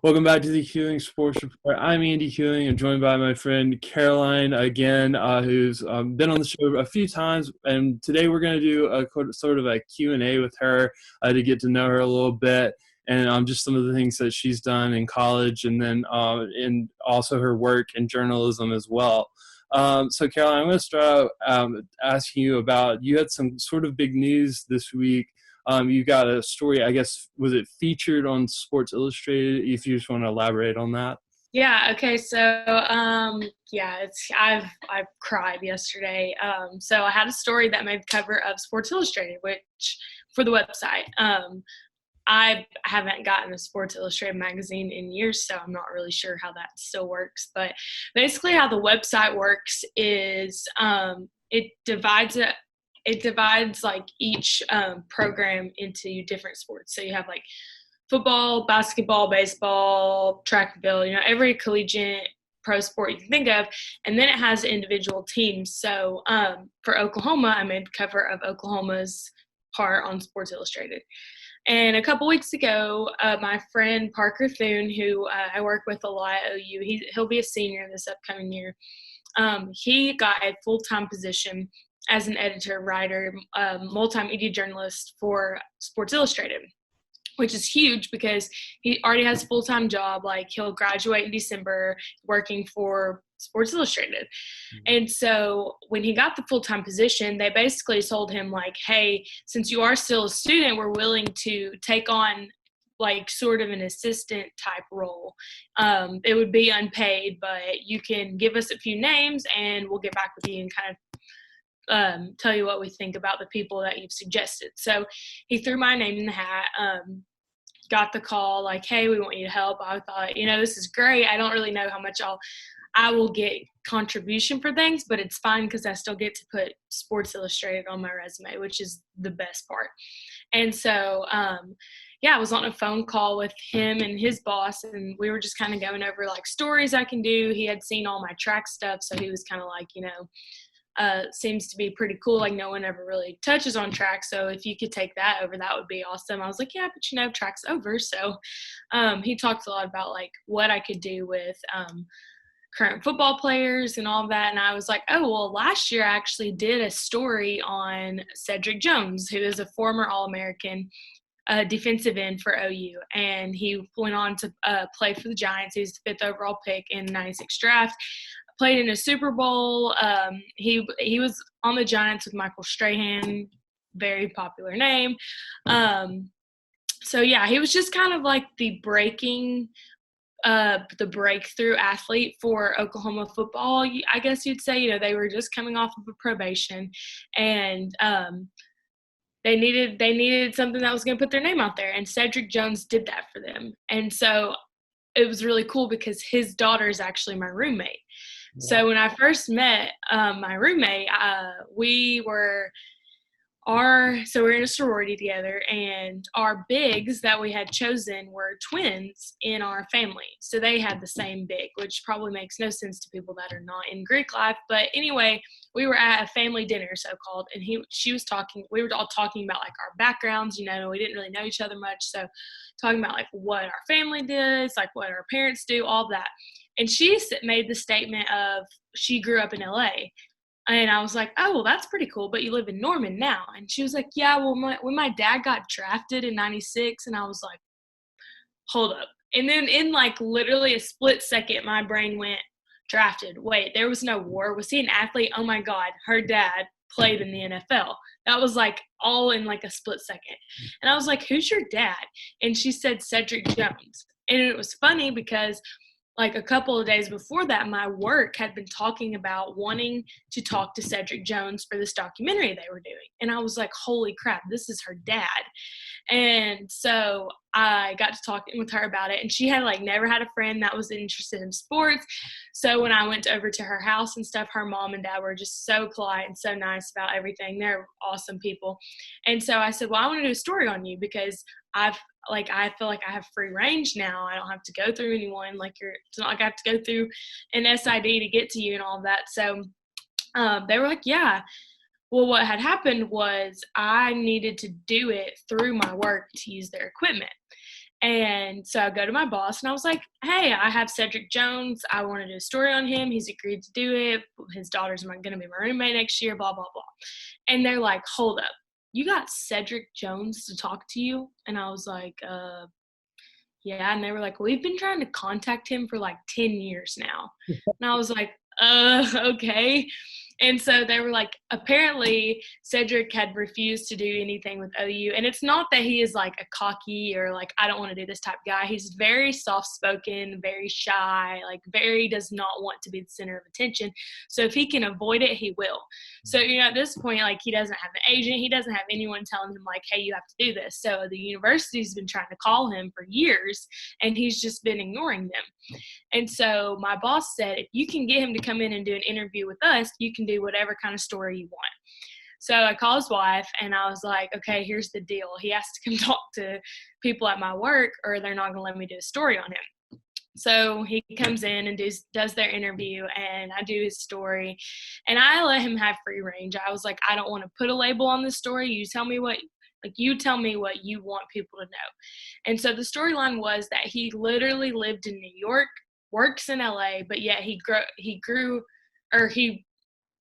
Welcome back to the Hewing Sports Report. I'm Andy Hewing. I'm joined by my friend Caroline again, who's been on the show a few times. And today we're going to do sort of a Q&A with her to get to know her a little bit and just some of the things that she's done in college and then and also her work in journalism as well. So Caroline, I'm going to start out asking you about, you had some sort of big news this week. You got a story, I guess, was it featured on Sports Illustrated? If you just want to elaborate on that. Yeah, okay. Yeah, I've cried yesterday. So I had a story that made the cover of Sports Illustrated, which for the website. I haven't gotten a Sports Illustrated magazine in years, so I'm not really sure how that still works. But basically, how the website works is it divides like each program into different sports. So you have like football, basketball, baseball, track and field, every collegiate pro sport you can think of. And then it has individual teams. So for Oklahoma, I made the cover of Oklahoma's part on Sports Illustrated. And a couple weeks ago, my friend Parker Thune, who I work with a lot at OU, he'll be a senior this upcoming year. He got a full-time position as an editor, writer, multimedia journalist for Sports Illustrated, which is huge because he already has a full-time job. Like, he'll graduate in December working for Sports Illustrated. And so when he got the full-time position, they basically told him, like, hey, since you are still a student, we're willing to take on like sort of an assistant type role. It would be unpaid, but you can give us a few names and we'll get back with you and kind of tell you what we think about the people that you've suggested. So he threw my name in the hat, got the call like, hey, we want you to help. I thought, this is great. I don't really know how much I will get contribution for things, but it's fine because I still get to put Sports Illustrated on my resume, which is the best part. And so, I was on a phone call with him and his boss, and we were just kind of going over like stories I can do. He had seen all my track stuff, so he was kind of like, seems to be pretty cool. Like, no one ever really touches on track, so if you could take that over, that would be awesome. I was like, yeah, but track's over. So he talked a lot about like what I could do with current football players and all of that. And I was like, oh, well, last year I actually did a story on Cedric Jones, who is a former All-American defensive end for OU. And he went on to play for the Giants. He was the 5th overall pick in the 96 draft. Played in a Super Bowl. He was on the Giants with Michael Strahan, very popular name. He was just kind of like the breakthrough athlete for Oklahoma football, I guess you'd say. They were just coming off of a probation, and they needed something that was going to put their name out there, and Cedric Jones did that for them. And so it was really cool because his daughter is actually my roommate. Wow. So when I first met my roommate, we're in a sorority together, and our bigs that we had chosen were twins in our family. So they had the same big, which probably makes no sense to people that are not in Greek life. But anyway, we were at a family dinner, so-called, and we were all talking about like our backgrounds. We didn't really know each other much. So talking about like what our family does, like what our parents do, all that. And she made the statement of she grew up in LA. And I was like, oh, well, that's pretty cool, but you live in Norman now. And she was like, yeah, well, when my dad got drafted in 96, and I was like, hold up. And then in like literally a split second, my brain went, drafted. Wait, there was no war. Was he an athlete? Oh, my God, her dad played in the NFL. That was like all in like a split second. And I was like, who's your dad? And she said Cedric Jones. And it was funny because like a couple of days before that, my work had been talking about wanting to talk to Cedric Jones for this documentary they were doing. And I was like, holy crap, this is her dad. And so I got to talking with her about it, and she had like never had a friend that was interested in sports. So when I went over to her house and stuff, her mom and dad were just so polite and so nice about everything. They're awesome people. And so I said, well, I want to do a story on you because I feel like I have free range now. I don't have to go through anyone. It's not like I have to go through an SID to get to you and all that. So they were like, yeah. Well, what had happened was I needed to do it through my work to use their equipment. And so I go to my boss and I was like, hey, I have Cedric Jones. I want to do a story on him. He's agreed to do it. His daughter's going to be my roommate next year, blah, blah, blah. And they're like, hold up. You got Cedric Jones to talk to you? And I was like, yeah. And they were like, we've been trying to contact him for like 10 years now. And I was like, okay. And so they were like, apparently Cedric had refused to do anything with OU. And it's not that he is like a cocky or like, I don't want to do this type of guy. He's very soft-spoken, very shy, like very does not want to be the center of attention. So if he can avoid it, he will. So, at this point, like he doesn't have an agent. He doesn't have anyone telling him like, hey, you have to do this. So the university's been trying to call him for years and he's just been ignoring them. And so my boss said, if you can get him to come in and do an interview with us, you can do whatever kind of story you want. So I called his wife and I was like, okay, here's the deal. He has to come talk to people at my work or they're not going to let me do a story on him. So he comes in and does their interview and I do his story and I let him have free range. I was like, I don't want to put a label on this story. You tell me what you want people to know. And so the storyline was that he literally lived in New York, works in LA, but yet he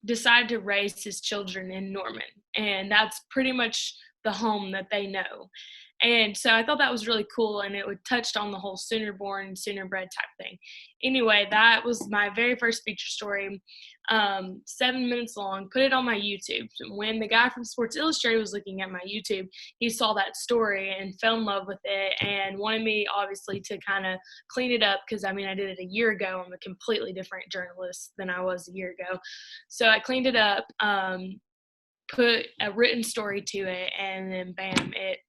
decided to raise his children in Norman. And that's pretty much the home that they know. And so I thought that was really cool, and it touched on the whole Sooner born, Sooner bred type thing. Anyway, that was my very first feature story, 7 minutes long, put it on my YouTube. When the guy from Sports Illustrated was looking at my YouTube, he saw that story and fell in love with it and wanted me, obviously, to kind of clean it up because, I did it a year ago. I'm a completely different journalist than I was a year ago. So I cleaned it up, put a written story to it, and then bam, it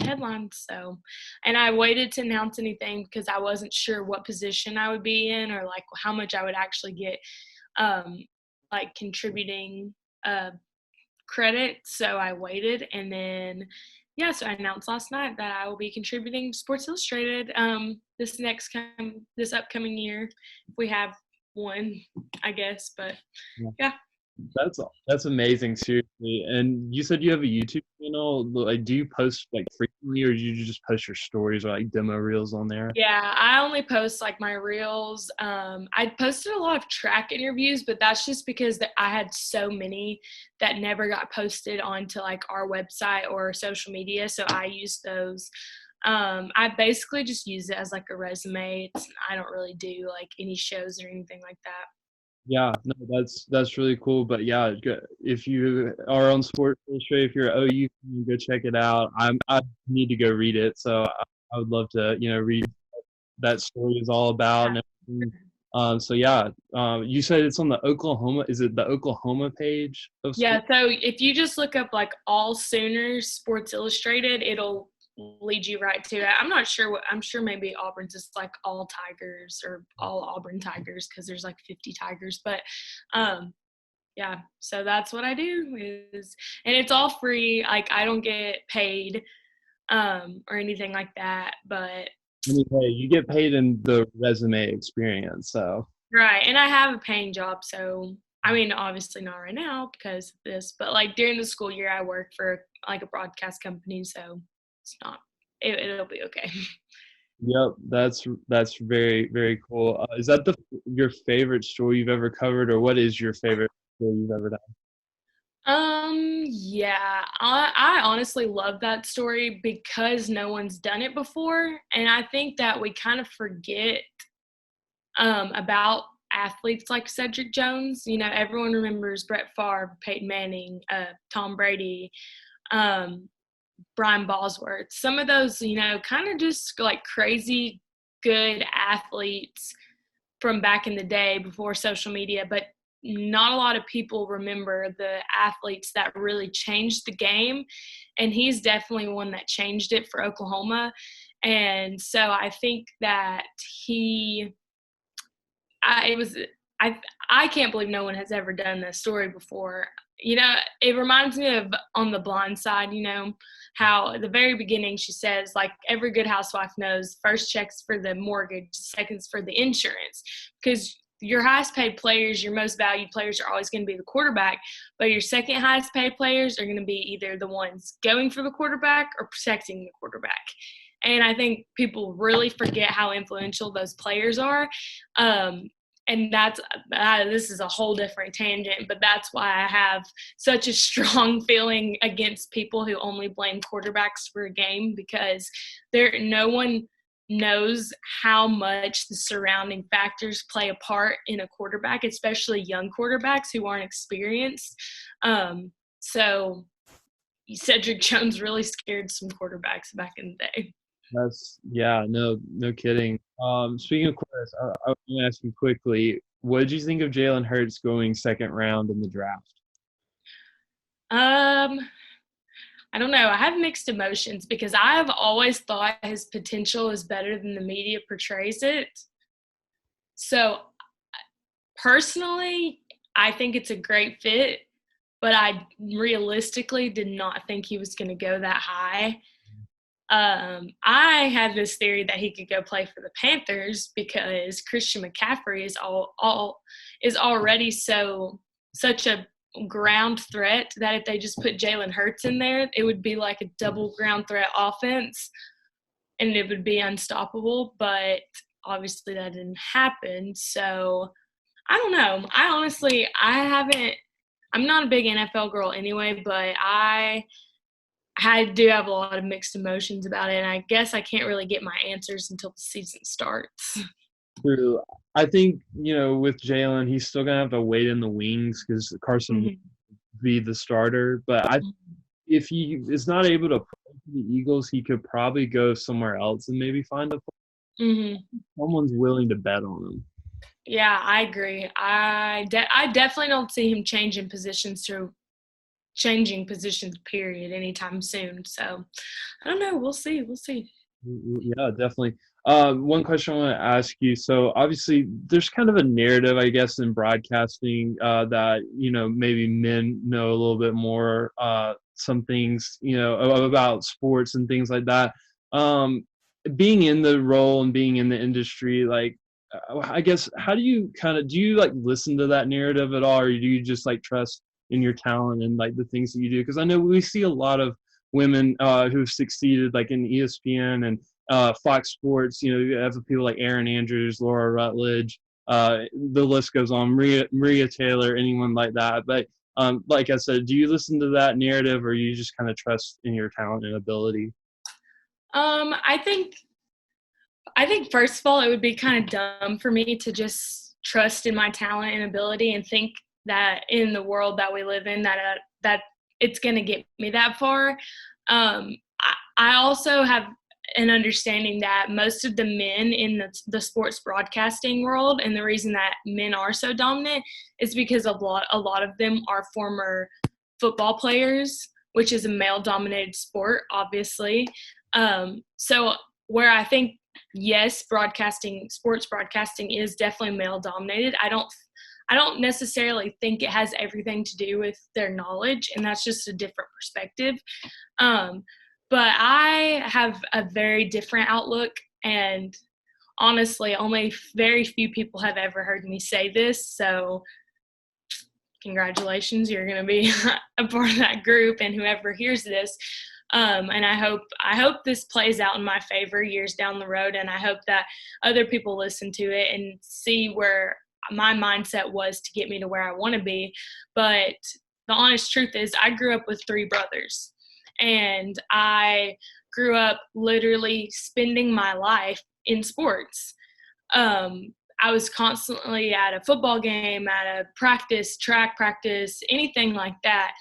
headlines. So, and I waited to announce anything because I wasn't sure what position I would be in or like how much I would actually get like contributing credit. So I waited, and then so I announced last night that I will be contributing to Sports Illustrated this upcoming year if we have one, I guess. But yeah. That's amazing, seriously. And you said you have a YouTube channel. Like, do you post like frequently, or do you just post your stories or like demo reels on there? Yeah, I only post like my reels. I posted a lot of track interviews, but that's just because I had so many that never got posted onto like our website or social media. So I used those. I basically just use it as like a resume. I don't really do like any shows or anything like that. Yeah, no, that's really cool. But yeah, if you are on Sports Illustrated, if you're at OU, go check it out. I need to go read it, so I would love to read that story is all about. And everything. So yeah, you said it's on the Oklahoma. Is it the Oklahoma page of? Yeah. So if you just look up like all Sooners Sports Illustrated, it'll lead you right to it. I'm sure maybe Auburn's is like all Tigers or all Auburn Tigers because there's like 50 Tigers. But yeah, so that's what I do and it's all free. Like I don't get paid or anything like that. But you get paid in the resume experience. So right, and I have a paying job, so obviously not right now because of this, but like during the school year I work for like a broadcast company, so it's not it'll be okay. Yep, that's very, very cool. Is that your favorite story you've ever covered, or what is your favorite story you've ever done? Yeah, I honestly love that story because no one's done it before, and I think that we kind of forget about athletes like Cedric Jones. Everyone remembers Brett Favre, Peyton Manning, Tom Brady, Brian Bosworth. Some of those, kind of just like crazy good athletes from back in the day before social media, but not a lot of people remember the athletes that really changed the game. And he's definitely one that changed it for Oklahoma. And so I think that I can't believe no one has ever done this story before. It reminds me of On the Blind Side, how at the very beginning she says, like, every good housewife knows first checks for the mortgage, seconds for the insurance, because your highest paid players, your most valued players are always going to be the quarterback, but your second highest paid players are going to be either the ones going for the quarterback or protecting the quarterback. And I think people really forget how influential those players are. And this is a whole different tangent, but that's why I have such a strong feeling against people who only blame quarterbacks for a game, because no one knows how much the surrounding factors play a part in a quarterback, especially young quarterbacks who aren't experienced. So Cedric Jones really scared some quarterbacks back in the day. No kidding. Speaking of quarterbacks, I was going to ask you quickly, what did you think of Jalen Hurts going second round in the draft? I don't know. I have mixed emotions because I've always thought his potential is better than the media portrays it. So personally, I think it's a great fit, but I realistically did not think he was going to go that high. I had this theory that he could go play for the Panthers because Christian McCaffrey is already such a ground threat that if they just put Jalen Hurts in there, it would be like a double ground threat offense and it would be unstoppable. But obviously that didn't happen. So I don't know. I'm not a big NFL girl anyway, but I do have a lot of mixed emotions about it, and I guess I can't really get my answers until the season starts. True. I think, with Jalen, he's still going to have to wait in the wings because Carson will be the starter. But if he is not able to play for the Eagles, he could probably go somewhere else and maybe find someone's willing to bet on him. Yeah, I agree. I definitely don't see him changing positions, period, anytime soon. So I don't know. We'll see. Yeah, definitely. One question I want to ask you. So obviously there's kind of a narrative, I guess, in broadcasting that, maybe men know a little bit more some things, about sports and things like that. Being in the role and being in the industry, like, I guess, how do you like listen to that narrative at all, or do you just like trust in your talent and like the things that you do? Because I know we see a lot of women who've succeeded like in ESPN and Fox Sports. You have people like Erin Andrews, Laura Rutledge, the list goes on, Maria Taylor, anyone like that. But like I said, do you listen to that narrative, or you just kind of trust in your talent and ability? I think first of all, it would be kind of dumb for me to just trust in my talent and ability and think that in the world that we live in that it's going to get me that far. I also have an understanding that most of the men in the sports broadcasting world, and the reason that men are so dominant is because a lot of them are former football players, which is a male-dominated sport, obviously. So where I think, yes, sports broadcasting is definitely male-dominated, I don't necessarily think it has everything to do with their knowledge, and that's just a different perspective. But I have a very different outlook, and honestly, only very few people have ever heard me say this. So congratulations, you're going to be a part of that group, and whoever hears this. And I hope this plays out in my favor years down the road, and I hope that other people listen to it and see where my mindset was to get me to where I want to be. But the honest truth is I grew up with 3 brothers, and I grew up literally spending my life in sports. I was constantly at a football game, at a practice, track practice, anything like that.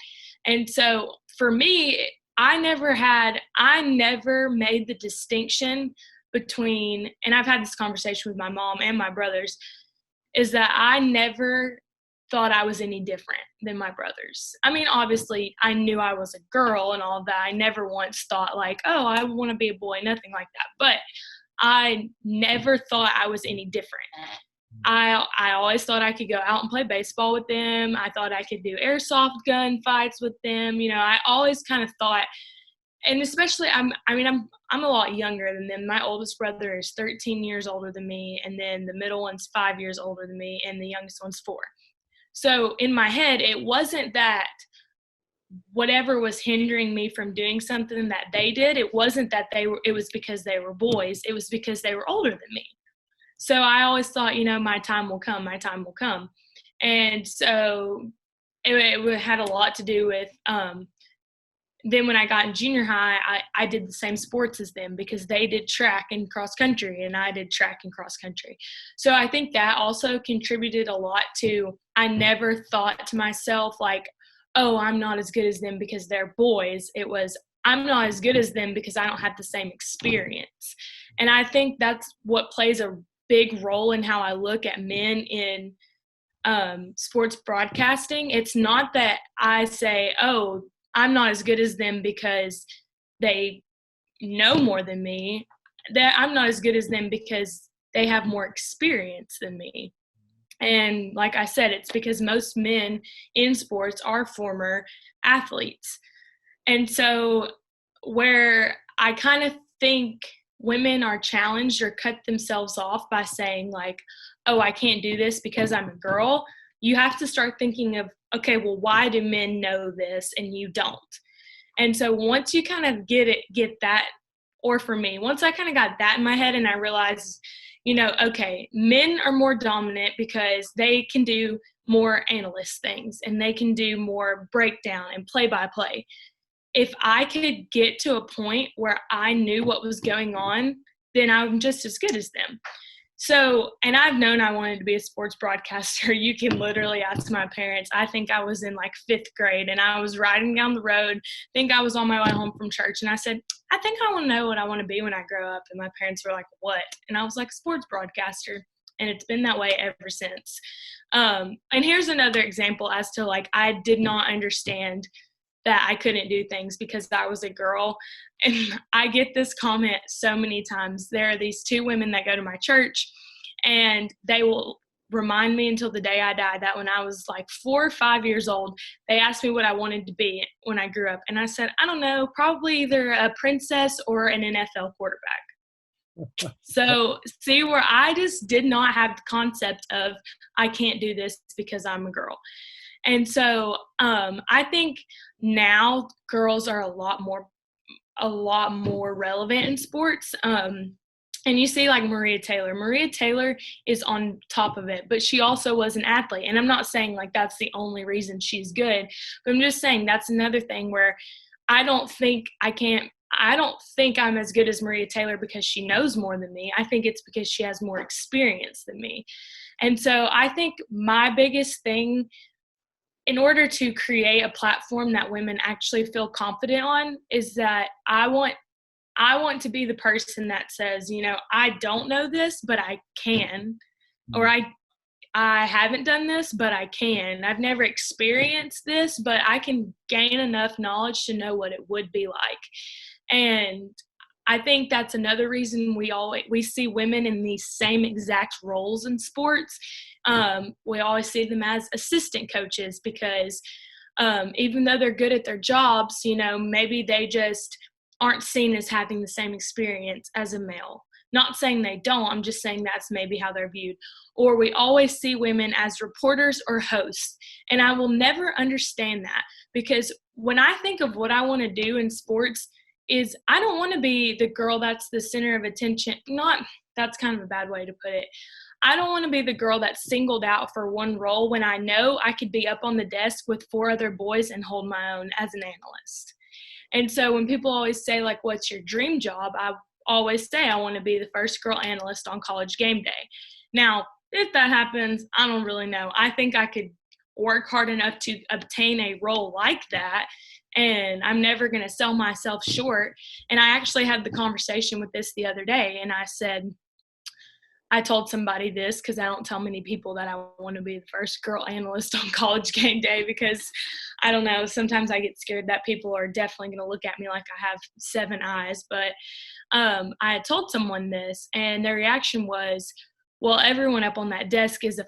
And so for me, I never made the distinction between, and I've had this conversation with my mom and my brothers, is that I never thought I was any different than my brothers. I mean, obviously, I knew I was a girl and all of that. I never once thought like, oh, I want to be a boy, nothing like that. But I never thought I was any different. I always thought I could go out and play baseball with them. I thought I could do airsoft gun fights with them. I always kind of thought, and especially I'm a lot younger than them. My oldest brother is 13 years older than me, and then the middle one's 5 years older than me, and the youngest one's 4. So in my head, it wasn't that whatever was hindering me from doing something that they did, it wasn't that it was because they were boys, it was because they were older than me. So I always thought, my time will come, my time will come. And so it had a lot to do with, then when I got in junior high, I did the same sports as them because they did track and cross country and I did track and cross country. So I think that also contributed a lot to, I never thought to myself like, oh, I'm not as good as them because they're boys. It was, I'm not as good as them because I don't have the same experience. And I think that's what plays a big role in how I look at men in sports broadcasting. It's not that I say, oh, I'm not as good as them because they know more than me. That I'm not as good as them because they have more experience than me. And like I said, it's because most men in sports are former athletes. And so where I kind of think women are challenged or cut themselves off by saying like, oh, I can't do this because I'm a girl, you have to start thinking of, okay, well, why do men know this and you don't? And so once you kind of get that, or for me, once I kind of got that in my head and I realized, okay, men are more dominant because they can do more analyst things and they can do more breakdown and play by play. If I could get to a point where I knew what was going on, then I'm just as good as them. So, and I've known I wanted to be a sports broadcaster. You can literally ask my parents. I think I was in like 5th grade and I was riding down the road. I think I was on my way home from church and I said, I think I want to know what I want to be when I grow up. And my parents were like, what? And I was like, sports broadcaster. And it's been that way ever since. And here's another example as to like, I did not understand that I couldn't do things because I was a girl. And I get this comment so many times. There are these 2 women that go to my church and they will remind me until the day I die that when I was like 4 or 5 years old, they asked me what I wanted to be when I grew up. And I said, I don't know, probably either a princess or an NFL quarterback. So see where I just did not have the concept of I can't do this because I'm a girl. And so I think now girls are a lot more relevant in sports. And you see like Maria Taylor. Maria Taylor is on top of it, but she also was an athlete. And I'm not saying like that's the only reason she's good, but I'm just saying that's another thing where I don't think I'm as good as Maria Taylor because she knows more than me. I think it's because she has more experience than me. And so I think my biggest thing in order to create a platform that women actually feel confident on is that I want to be the person that says, I don't know this, but I can, or I haven't done this, but I can. I've never experienced this, but I can gain enough knowledge to know what it would be like. And I think that's another reason we see women in these same exact roles in sports. We always see them as assistant coaches because even though they're good at their jobs, maybe they just aren't seen as having the same experience as a male. Not saying they don't, I'm just saying that's maybe how they're viewed. Or we always see women as reporters or hosts. And I will never understand that because when I think of what I want to do in sports is I don't want to be the girl that's the center of attention. That's kind of a bad way to put it. I don't want to be the girl that's singled out for one role when I know I could be up on the desk with 4 other boys and hold my own as an analyst. And so when people always say, like, what's your dream job? I always say I want to be the first girl analyst on College Game Day. Now, if that happens, I don't really know. I think I could work hard enough to obtain a role like that, and I'm never going to sell myself short. And I actually had the conversation with this the other day, and I told somebody this because I don't tell many people that I want to be the first girl analyst on College Game Day because, I don't know, sometimes I get scared that people are definitely going to look at me like I have 7 eyes. But I had told someone this, and their reaction was, well, everyone up on that desk is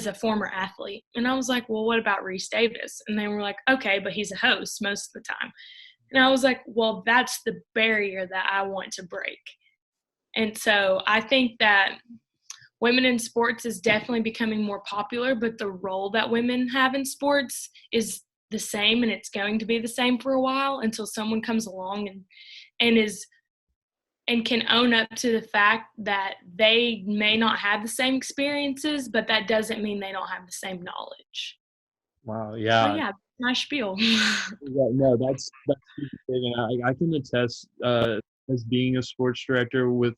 a former athlete. And I was like, well, what about Reese Davis? And they were like, okay, but he's a host most of the time. And I was like, well, that's the barrier that I want to break. And so I think that women in sports is definitely becoming more popular, but the role that women have in sports is the same and it's going to be the same for a while until someone comes along and is and can own up to the fact that they may not have the same experiences, but that doesn't mean they don't have the same knowledge. Wow. So Yeah. yeah, my spiel. Yeah, no, that's super big, and I can attest, as being a sports director with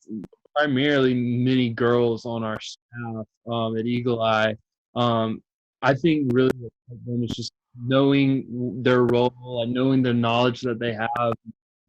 primarily many girls on our staff, at Eagle Eye. I think really what helped them is just knowing their role and knowing the knowledge that they have,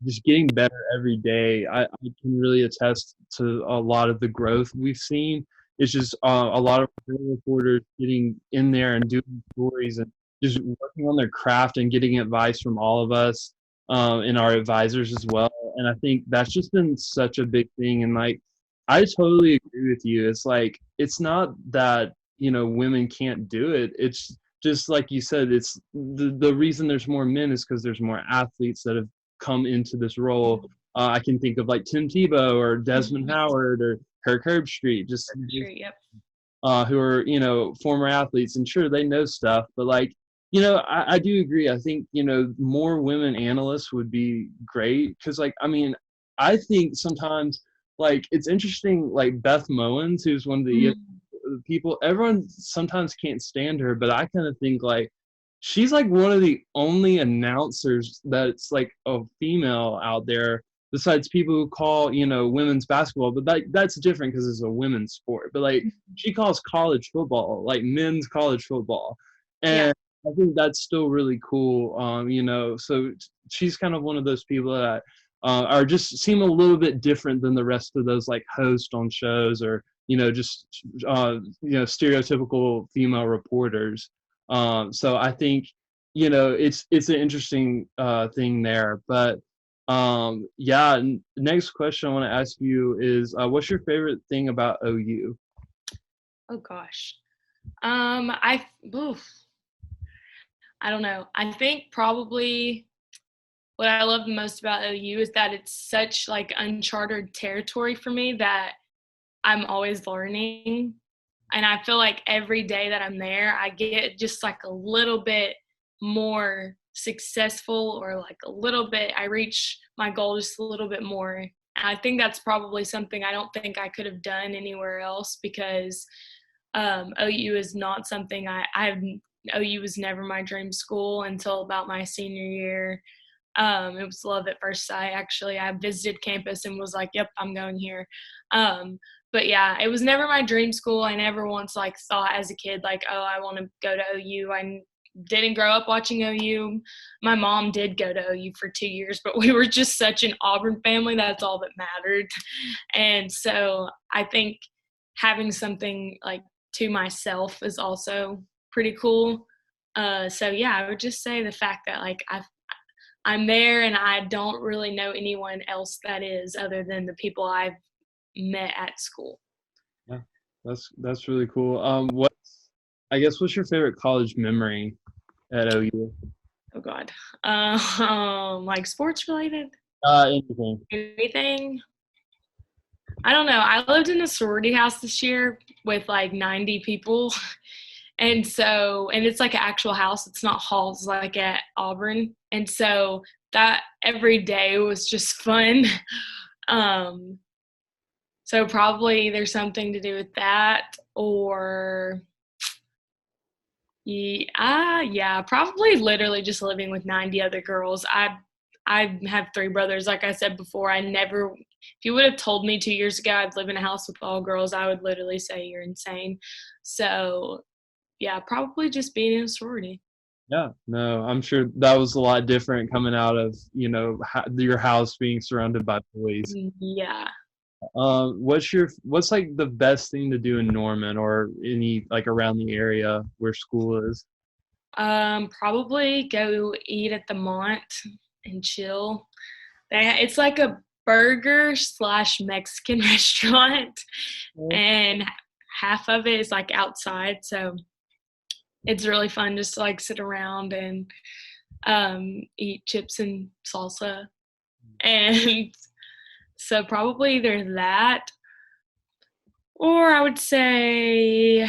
just getting better every day. I can really attest to a lot of the growth we've seen. It's just a lot of reporters getting in there and doing stories and just working on their craft and getting advice from all of us, and our advisors as well. And I think that's just been such a big thing. And like, I totally agree with you. It's like, it's not that, women can't do it. It's just like you said, it's the reason there's more men is because there's more athletes that have come into this role. I can think of like Tim Tebow or Desmond Howard or Kirk Herbstreit, just Yep. who are, former athletes, and sure, they know stuff, but like, I do agree. I think, more women analysts would be great, because like, I mean, I think sometimes, like, it's interesting, like Beth Mowins, who's one of the people, everyone sometimes can't stand her, but I kind of think like she's like one of the only announcers that's like a female out there, besides people who call, women's basketball, but that's different because it's a women's sport. But like, she calls college football, like men's college football, and I think that's still really cool. So she's kind of one of those people that are just seem a little bit different than the rest of those like hosts on shows, or just stereotypical female reporters. So I think, it's an interesting thing there. But yeah, next question I want to ask you is, what's your favorite thing about OU? Oh gosh. I oof, I don't know. I think probably what I love the most about OU is that it's such like uncharted territory for me that I'm always learning. And I feel like every day that I'm there, I get just like a little bit more successful, or like a little bit, I reach my goal just a little bit more. And I think that's probably something I don't think I could have done anywhere else, because OU is not something OU was never my dream school until about my senior year. It was love at first sight. Actually, I visited campus and was like, yep, I'm going here. But yeah, it was never my dream school. I never once like thought as a kid, like, oh, I want to go to OU. I didn't grow up watching OU. My mom did go to OU for 2 years, but we were just such an Auburn family. That's all that mattered. And so I think having something like to myself is also pretty cool. So yeah, I would just say the fact that like I'm there and I don't really know anyone else that is, other than the people I've met at school. Yeah, that's really cool. What's your favorite college memory at OU? Oh God. Like sports related? Anything. Anything? I don't know. I lived in a sorority house this year with like 90 people. And it's like an actual house. It's not halls like at Auburn. And so that every day was just fun. Um, so probably there's something to do with that, or yeah, probably literally just living with 90 other girls. I have 3 brothers. Like I said before, if you would have told me 2 years ago I'd live in a house with all girls, I would literally say you're insane. So yeah, probably just being in a sorority. Yeah, no, I'm sure that was a lot different coming out of, your house being surrounded by boys. Yeah. What's like the best thing to do in Norman, or any like around the area where school is? Probably go eat at the Mont and chill. It's like a burger slash Mexican restaurant, and half of it is like outside, so it's really fun just to like sit around and eat chips and salsa. And so probably either that, or I would say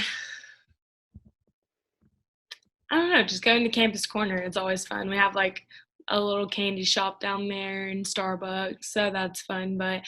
I don't know, just going to Campus Corner. It's always fun. We have like a little candy shop down there and Starbucks, so that's fun. But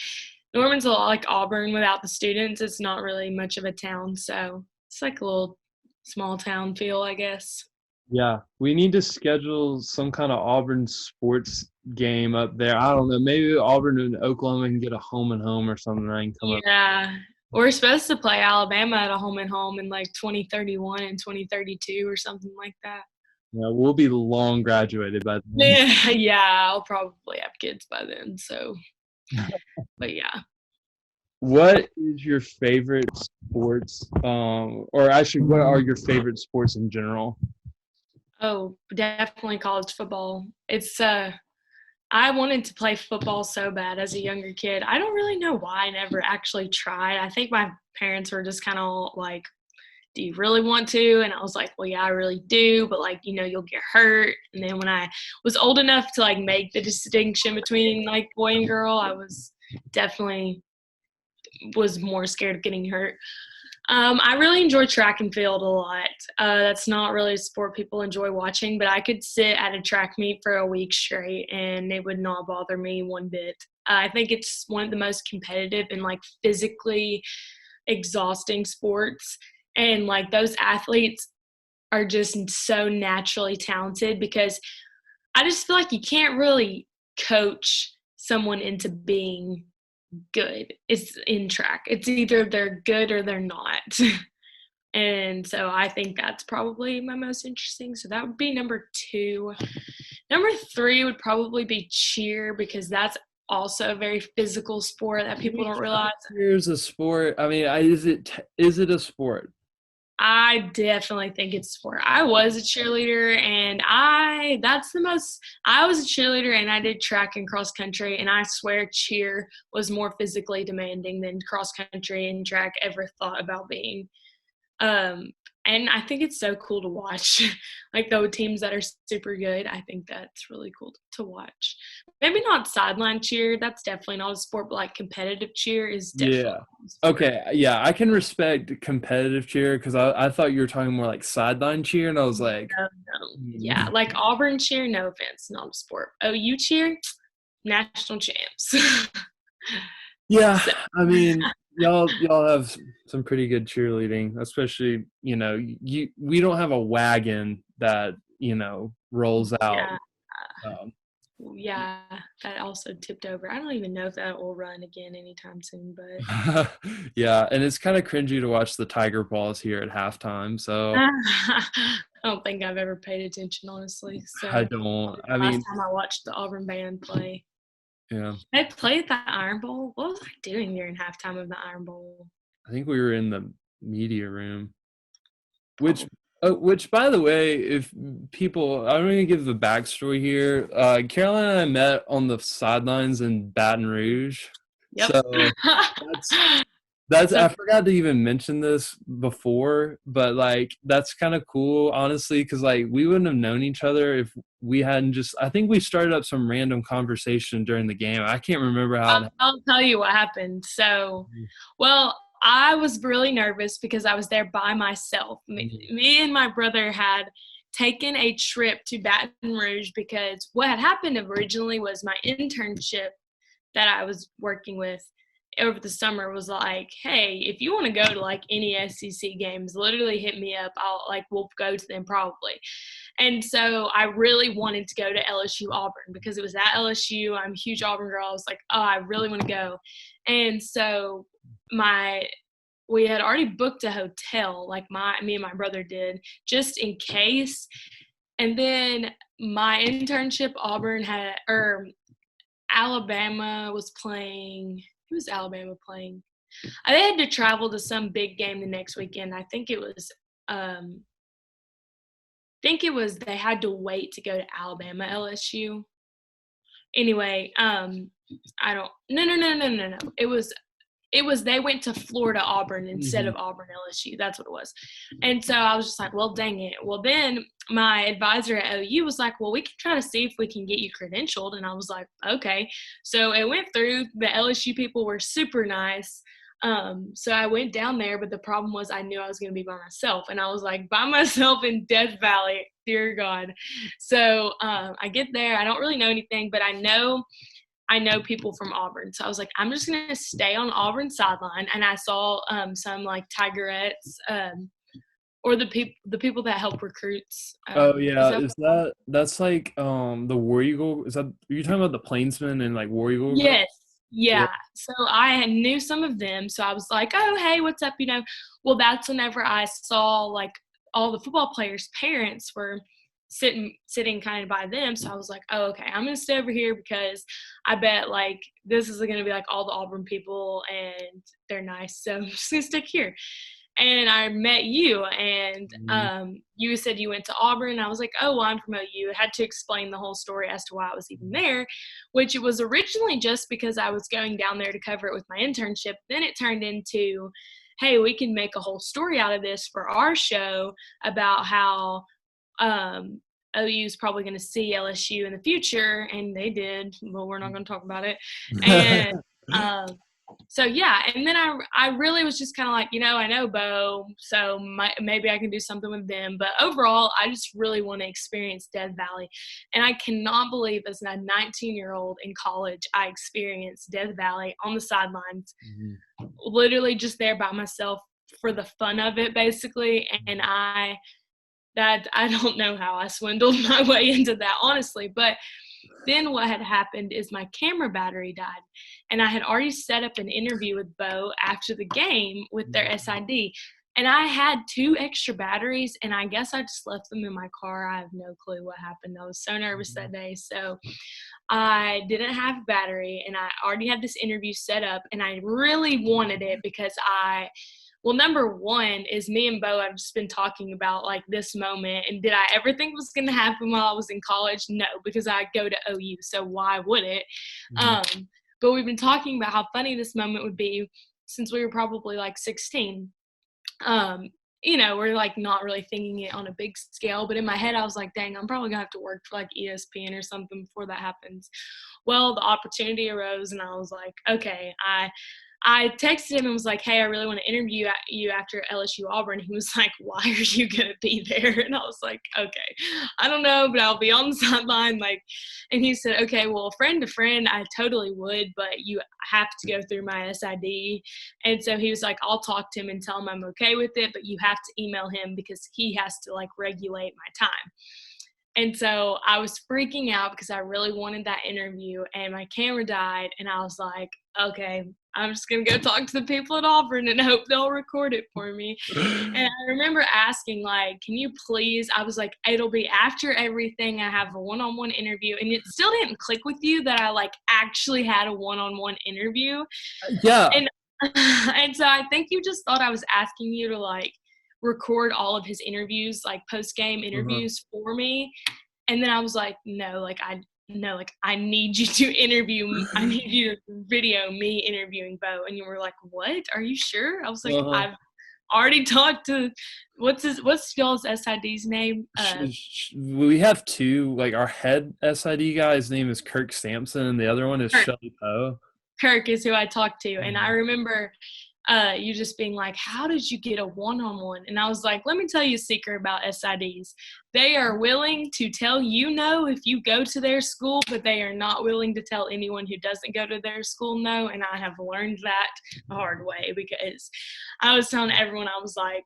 Norman's a lot like Auburn without the students. It's not really much of a town, so it's like a little small town feel, I guess. Yeah, we need to schedule some kind of Auburn sports game up there. I don't know. Maybe Auburn and Oklahoma can get a home and home or something. I can come up. Yeah. We're supposed to play Alabama at a home and home in like 2031 and 2032 or something like that. Yeah, we'll be long graduated by then. Yeah, yeah, I'll probably have kids by then. So, but yeah. What is your favorite sports? Or actually, what are your favorite sports in general? Oh, definitely college football. It's I wanted to play football so bad as a younger kid. I don't really know why I never actually tried. I think my parents were just kind of like, do you really want to? And I was like, well, yeah, I really do. But like, you'll get hurt. And then when I was old enough to like make the distinction between like boy and girl, I was definitely was more scared of getting hurt. I really enjoy track and field a lot. That's not really a sport people enjoy watching, but I could sit at a track meet for a week straight and it would not bother me one bit. I think it's one of the most competitive and like physically exhausting sports. And like those athletes are just so naturally talented because I just feel like you can't really coach someone into being good. It's in track. It's either they're good or they're not. And so I think that's probably my most interesting. So that would be number 2. Number 3 would probably be cheer because that's also a very physical sport that people don't realize. Here's a sport. I mean, is it a sport? I definitely think it's sport. I was a cheerleader and I was a cheerleader and I did track and cross country and I swear cheer was more physically demanding than cross country and track ever thought about being. Um, and I think it's so cool to watch. Like the teams that are super good, I think that's really cool to watch. Maybe not sideline cheer, that's definitely not a sport, but like competitive cheer is definitely Yeah. a sport. Okay. Yeah, I can respect competitive cheer because I thought you were talking more like sideline cheer, and I was like, No, no. Yeah, like Auburn cheer, no offense, not a sport. OU cheer, national champs. yeah. So, I mean, y'all have some pretty good cheerleading, especially we don't have a wagon that rolls out. yeah, Um, yeah, that also tipped over. I don't even know if that will run again anytime soon, but yeah, and it's kind of cringy to watch the Tiger balls here at halftime. So I don't think I've ever paid attention, honestly. I So don't. I last mean, time I watched the Auburn band play, yeah, they played the Iron Bowl. What was I doing during halftime of the Iron Bowl? I think we were in the media room. Which, Probably. which, by the way, if people, I'm going to give the backstory here. Caroline and I met on the sidelines in Baton Rouge. Yep. So that's So I forgot to even mention this before, but like that's kind of cool, honestly, because like we wouldn't have known each other if we hadn't just. I think we started up some random conversation during the game. I can't remember how. I'll tell you what happened. So, well, I was really nervous because I was there by myself. Me and my brother had taken a trip to Baton Rouge because what had happened originally was my internship that I was working with over the summer was like, hey, if you want to go to like any SEC games, literally hit me up. We'll go to them probably. And so I really wanted to go to LSU Auburn because it was at LSU. I'm a huge Auburn girl. I was like, oh, I really want to go. And so we had already booked a hotel, like me and my brother did, just in case. And then my internship, Alabama was playing. Who was Alabama playing? They had to travel to some big game the next weekend. I think it was they had to wait to go to Alabama LSU. Anyway, I don't no. It was they went to Florida Auburn instead of Auburn LSU. That's what it was. And so I was just like, well, dang it. Well, then my advisor at OU was like, well, we can try to see if we can get you credentialed. And I was like, okay. So it went through. The LSU people were super nice. So I went down there, but the problem was I knew I was going to be by myself. And I was like, by myself in Death Valley, dear God. So I get there. I don't really know anything, but I know people from Auburn. So I was like, I'm just going to stay on Auburn sideline. And I saw some like Tigerettes or the people that help recruits. Oh yeah, that's like the War Eagle? Is that, are you talking about the Plainsmen and like War Eagle? Yes. Yeah. Yeah. So I knew some of them. So I was like, oh, hey, what's up? Well, that's whenever I saw like all the football players' parents were sitting kind of by them. So I was like, oh, okay, I'm going to stay over here because I bet like this is going to be like all the Auburn people and they're nice. So I'm just going to stick here. And I met you, and you said you went to Auburn. And I was like, oh, well, I'm from OU. I had to explain the whole story as to why I was even there, which it was originally just because I was going down there to cover it with my internship. Then it turned into, hey, we can make a whole story out of this for our show about how OU is probably going to see LSU in the future, and they did. Well, we're not going to talk about it. And so yeah, and then I really was just kind of like, I know Bo, so maybe I can do something with them. But overall, I just really want to experience Death Valley, and I cannot believe as a 19-year-old in college, I experienced Death Valley on the sidelines, literally just there by myself for the fun of it, basically. And I don't know how I swindled my way into that, honestly, but then what had happened is my camera battery died, and I had already set up an interview with Bo after the game with their SID, and I had 2 extra batteries, and I guess I just left them in my car. I have no clue what happened. I was so nervous that day, so I didn't have a battery, and I already had this interview set up, and I really wanted it because well, number one is me and Bo have just been talking about like this moment, and did I ever think it was going to happen while I was in college? No, because I go to OU, so why would it? But we've been talking about how funny this moment would be since we were probably like 16. We're like not really thinking it on a big scale, but in my head I was like, dang, I'm probably gonna have to work for like ESPN or something before that happens. Well, the opportunity arose, and I was like, okay, I texted him and was like, hey, I really want to interview you after LSU Auburn. He was like, why are you going to be there? And I was like, okay, I don't know, but I'll be on the sideline. And he said, okay, well, friend to friend, I totally would, but you have to go through my SID. And so he was like, I'll talk to him and tell him I'm okay with it, but you have to email him because he has to like regulate my time. And so I was freaking out because I really wanted that interview, and my camera died, and I was like, okay, I'm just going to go talk to the people at Auburn and hope they'll record it for me. And I remember asking, like, can you please, I was like, it'll be after everything. I have a one-on-one interview. And it still didn't click with you that I, like, actually had a one-on-one interview. Yeah. And so I think you just thought I was asking you to, like, record all of his interviews, like post-game interviews for me. And then I was like, no, like I need you to interview, I need you to video me interviewing Bo. And you were like, what? Are you sure? I was like, I've already talked to, what's y'all's SID's name? We have 2, like our head SID guy, his name is Kirk Sampson, and the other one is Shelly Poe. Kirk is who I talked to. And I remember you just being like, how did you get a one-on-one? And I was like, let me tell you a secret about SIDs. They are willing to tell if you go to their school, but they are not willing to tell anyone who doesn't go to their school no. And I have learned that the hard way because I was telling everyone, I was like,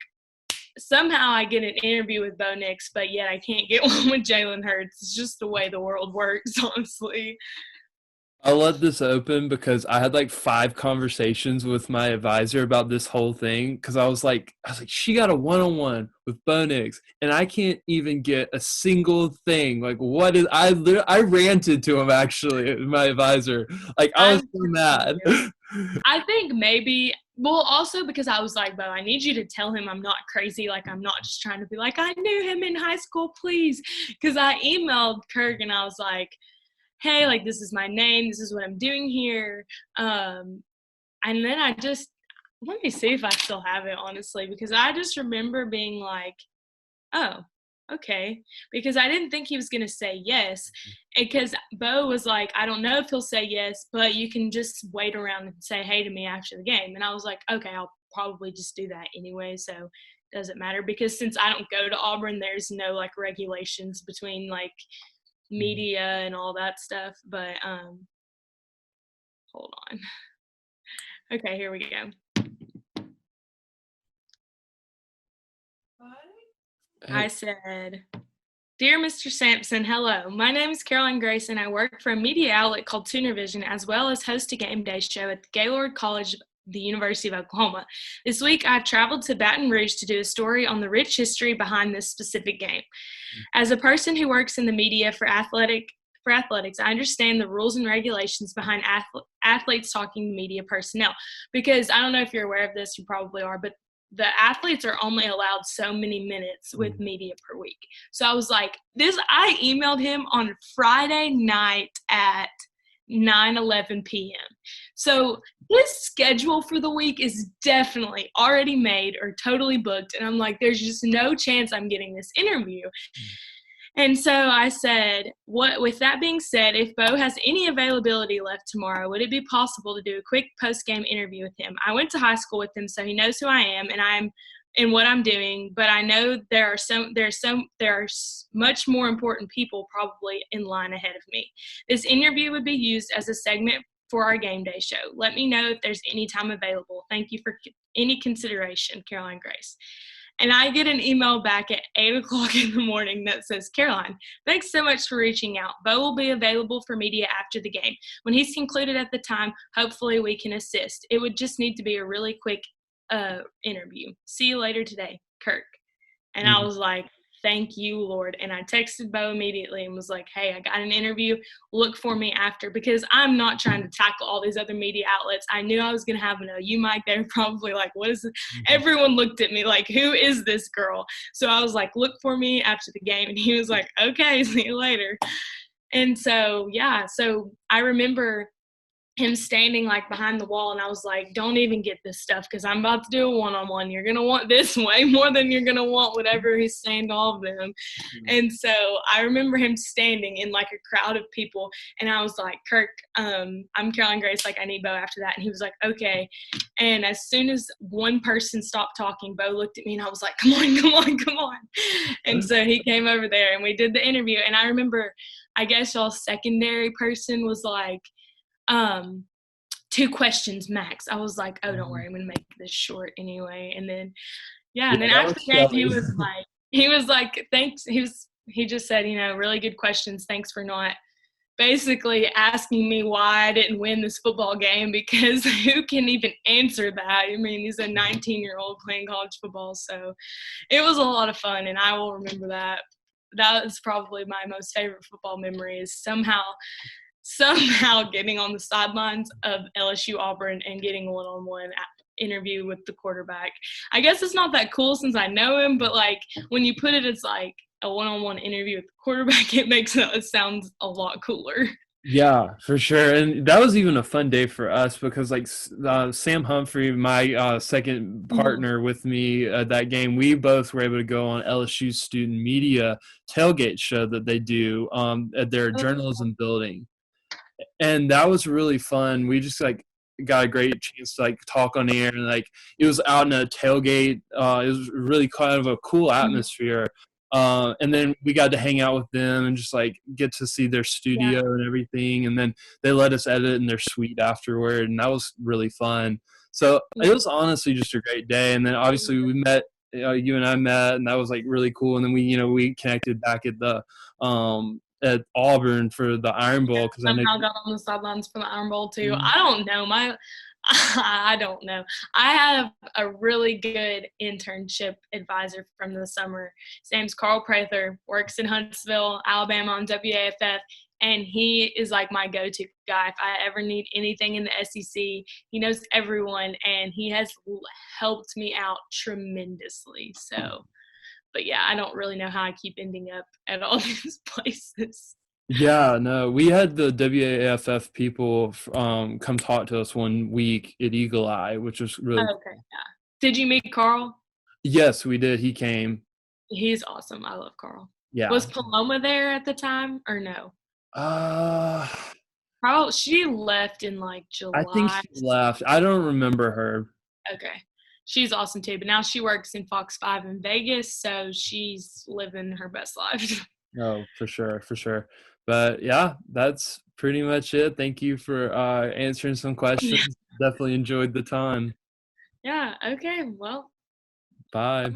somehow I get an interview with Bo Nix, but yet I can't get one with Jalen Hurts. It's just the way the world works, honestly. I'll let this open because I had like 5 conversations with my advisor about this whole thing because I was like, she got a one-on-one with Bo Nix, and I can't even get a single thing. Like, what is? I ranted to him actually, my advisor. Like, I was so mad. I think maybe. Well, also because I was like, Bo, I need you to tell him I'm not crazy. Like, I'm not just trying to be like, I knew him in high school, please. Because I emailed Kirk and I was like, hey, like, this is my name, this is what I'm doing here. And then let me see if I still have it, honestly, because I just remember being like, oh, okay, because I didn't think he was going to say yes, because Bo was like, I don't know if he'll say yes, but you can just wait around and say hey to me after the game. And I was like, okay, I'll probably just do that anyway, so it doesn't matter, because since I don't go to Auburn, there's no like regulations between like media and all that stuff. But hold on. Okay, here we go. I said, Dear Mr. Sampson, hello. My name is Caroline Grace, and I work for a media outlet called Sooner Vision, as well as host a game day show at the Gaylord College of the University of Oklahoma. This week, I've traveled to Baton Rouge to do a story on the rich history behind this specific game. As a person who works in the media for athletics, I understand the rules and regulations behind athletes talking to media personnel. Because I don't know if you're aware of this, you probably are, but the athletes are only allowed so many minutes with media per week. So I was like, I emailed him on Friday night at 9:11 p.m. So his schedule for the week is definitely already made or totally booked. And I'm like, there's just no chance I'm getting this interview. And so I said, with that being said, if Bo has any availability left tomorrow, would it be possible to do a quick post-game interview with him? I went to high school with him, so he knows who I am and what I'm doing, but I know there are much more important people probably in line ahead of me. This interview would be used as a segment for our game day show. Let me know if there's any time available. Thank you for any consideration, Caroline Grace. And I get an email back at 8 o'clock in the morning that says, Caroline, thanks so much for reaching out. Bo will be available for media after the game. When he's concluded at the time, hopefully we can assist. It would just need to be a really quick interview. See you later today, Kirk. And I was like, thank you, Lord. And I texted Bo immediately and was like, hey, I got an interview. Look for me after, because I'm not trying to tackle all these other media outlets. I knew I was going to have an OU mic. They were probably like, what is this? Everyone looked at me like, who is this girl? So I was like, look for me after the game. And he was like, okay, see you later. And so, yeah, so I remember him standing like behind the wall, and I was like, don't even get this stuff, because I'm about to do a one-on-one. You're going to want this way more than you're going to want whatever he's saying to all of them. And so I remember him standing in like a crowd of people, and I was like, Kirk, I'm Caroline Grace, like I need Bo after that. And he was like, okay. And as soon as one person stopped talking, Bo looked at me and I was like, come on. And so he came over there and we did the interview. And I remember, I guess y'all's secondary person was like, 2 questions max. I was like, oh, don't worry, I'm gonna make this short anyway. And then and then after the game he was like thanks. He just said, really good questions, thanks for not basically asking me why I didn't win this football game, because who can even answer that? I mean, he's a 19-year-old playing college football. So it was a lot of fun, and I will remember that. That is probably my most favorite football memory, is somehow getting on the sidelines of LSU Auburn and getting a one-on-one interview with the quarterback. I guess it's not that cool since I know him, but like when you put it as like a one-on-one interview with the quarterback, it sounds a lot cooler. Yeah, for sure. And that was even a fun day for us, because like Sam Humphrey, my second partner with me at that game, we both were able to go on LSU's student media tailgate show that they do at their journalism building. And that was really fun. We just like got a great chance to like talk on air, and like it was out in a tailgate. It was really kind of a cool atmosphere. And then we got to hang out with them and just like get to see their studio and everything. And then they let us edit in their suite afterward, and that was really fun. So it was honestly just a great day. And then obviously we met, you and I met, and that was like really cool. And then we connected back at Auburn for the Iron Bowl, because I got on the sidelines for the Iron Bowl too. I don't know. I don't know. I have a really good internship advisor from the summer. His name's Carl Prather, works in Huntsville, Alabama on WAFF, and he is like my go-to guy. If I ever need anything in the SEC, he knows everyone, and he has helped me out tremendously. So, but yeah, I don't really know how I keep ending up at all these places. Yeah, no, we had the WAFF people come talk to us one week at Eagle Eye, which was really okay. Yeah. Did you meet Carl? Yes, we did. He came. He's awesome. I love Carl. Yeah. Was Paloma there at the time or no? Uh, Probably she left in like I think July. she left. I don't remember her. Okay. She's awesome too. But now she works in Fox 5 in Vegas, so she's living her best life. No, for sure, for sure. But yeah, that's pretty much it. Thank you for answering some Yeah. questions. Definitely enjoyed the time. Yeah. Okay. Well, Bye.